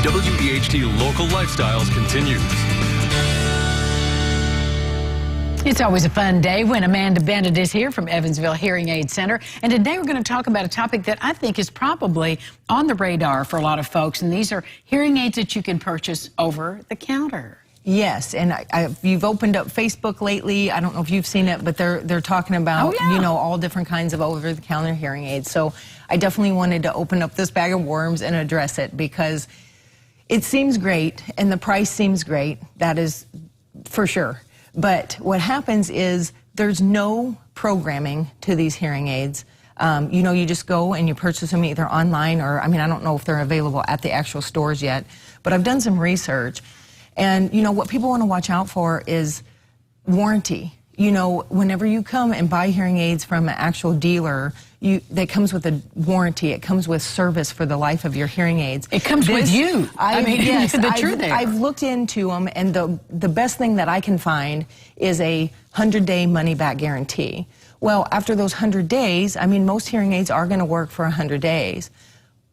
WEHT Local Lifestyles continues. It's always a fun day when Amanda Bennett is here from Evansville Hearing Aid Center. And today we're going to talk about a topic that I think is probably on the radar for a lot of folks. And these are hearing aids that you can purchase over the counter. Yes, and you've opened up Facebook lately. I don't know if you've seen it, but they're talking about, you know, all different kinds of over-the-counter hearing aids. So I definitely wanted to open up this bag of worms and address it because it seems great and the price seems great. That is for sure. But what happens is there's no programming to these hearing aids. You know, you just go and you purchase them either online or, I mean, I don't know if they're available at the actual stores yet, but I've done some research. And, you know, what people want to watch out for is warranty. You know, whenever you come and buy hearing aids from an actual dealer, that comes with a warranty. It comes with service for the life of your hearing aids. It comes with you. I mean, yes, the truth there. I've looked into them, and the best thing that I can find is a 100-day money-back guarantee. Well, after those 100 days, I mean, most hearing aids are going to work for 100 days.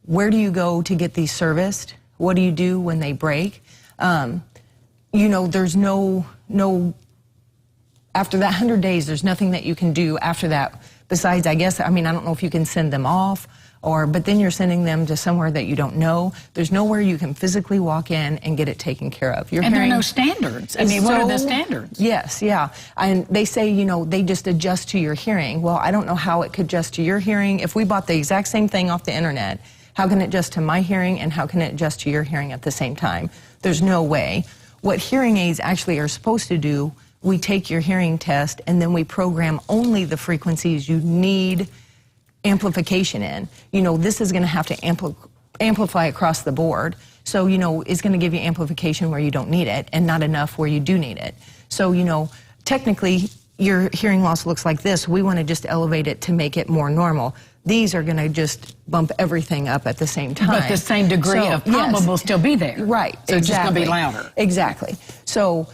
Where do you go to get these serviced? What do you do when they break? You know, there's no, after that 100 days, there's nothing that you can do after that besides, I guess, I mean, I don't know if you can send them off, but then you're sending them to somewhere that you don't know. There's nowhere you can physically walk in and get it taken care of. And there are no standards. I mean, what are the standards? Yes, yeah. And they say, you know, they just adjust to your hearing. Well, I don't know how it could adjust to your hearing. If we bought the exact same thing off the internet, how can it adjust to my hearing and how can it adjust to your hearing at the same time? There's no way. What hearing aids actually are supposed to do, we take your hearing test and then we program only the frequencies you need amplification in. You know, this is going to have to amplify across the board. So, you know, it's going to give you amplification where you don't need it and not enough where you do need it. So, you know, technically your hearing loss looks like this. We want to just elevate it to make it more normal. These are going to just bump everything up at the same time. But the same degree of problem will still be there. Right, so exactly. It's just going to be louder. Exactly. So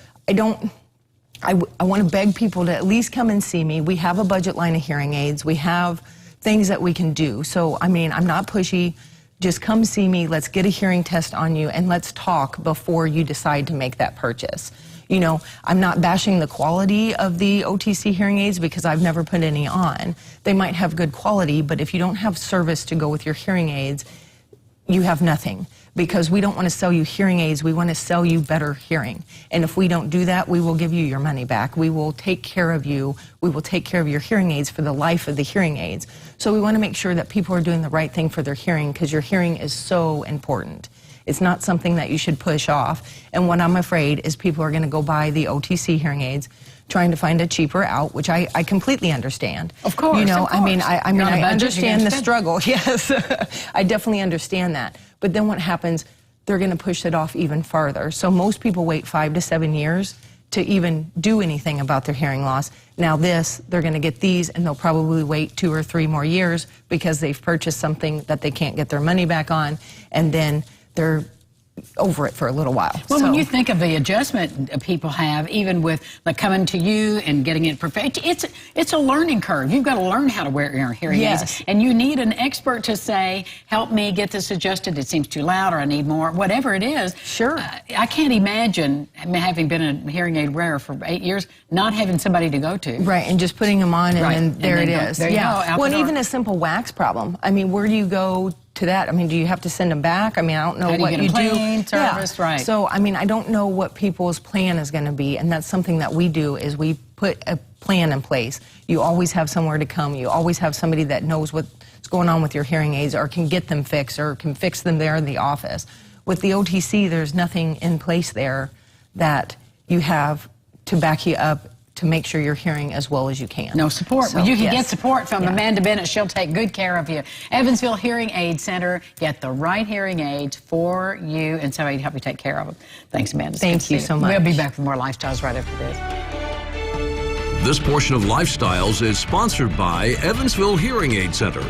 I want to beg people to at least come and see me. We have a budget line of hearing aids. We have things that we can do. So, I mean, I'm not pushy. Just come see me. Let's get a hearing test on you and let's talk before you decide to make that purchase. You know, I'm not bashing the quality of the OTC hearing aids because I've never put any on. They might have good quality, but if you don't have service to go with your hearing aids, you have nothing. Because we don't want to sell you hearing aids, we want to sell you better hearing. And if we don't do that, we will give you your money back. We will take care of you. We will take care of your hearing aids for the life of the hearing aids. So we want to make sure that people are doing the right thing for their hearing because your hearing is so important. It's not something that you should push off. And what I'm afraid is people are going to go buy the OTC hearing aids trying to find a cheaper out, which I completely understand. Of course, you know, of course. I mean, I understand the struggle. Yes, I definitely understand that. But then what happens? They're going to push it off even farther. So most people wait 5 to 7 years to even do anything about their hearing loss. Now they're going to get these and they'll probably wait 2 or 3 more years because they've purchased something that they can't get their money back on, and then they're over it for a little while. Well, when you think of the adjustment people have, even with like coming to you and getting it perfect, it's a learning curve. You've got to learn how to wear your hearing aids, and you need an expert to say, help me get this adjusted. It seems too loud, or I need more, whatever it is. Sure. I can't imagine, having been a hearing aid wearer for 8 years, not having somebody to go to. Right, and just putting them on, and then there it is. There you go, out well, the and door. even a simple wax problem. I mean, where do you go to that? I mean, do you have to send them back? I mean, I don't know what you do. Service, right. So, I mean, I don't know what people's plan is going to be, and that's something that we do is we put a plan in place. You always have somewhere to come. You always have somebody that knows what's going on with your hearing aids or can get them fixed or can fix them there in the office. With the OTC, there's nothing in place there that you have to back you up to make sure you're hearing as well as you can. No support. So, well, you can get support from Amanda Bennett. She'll take good care of you. Evansville Hearing Aid Center. Get the right hearing aids for you and somebody to help you take care of them. Thanks, Amanda. Thank you so much. We'll be back with more Lifestyles right after this. This portion of Lifestyles is sponsored by Evansville Hearing Aid Center.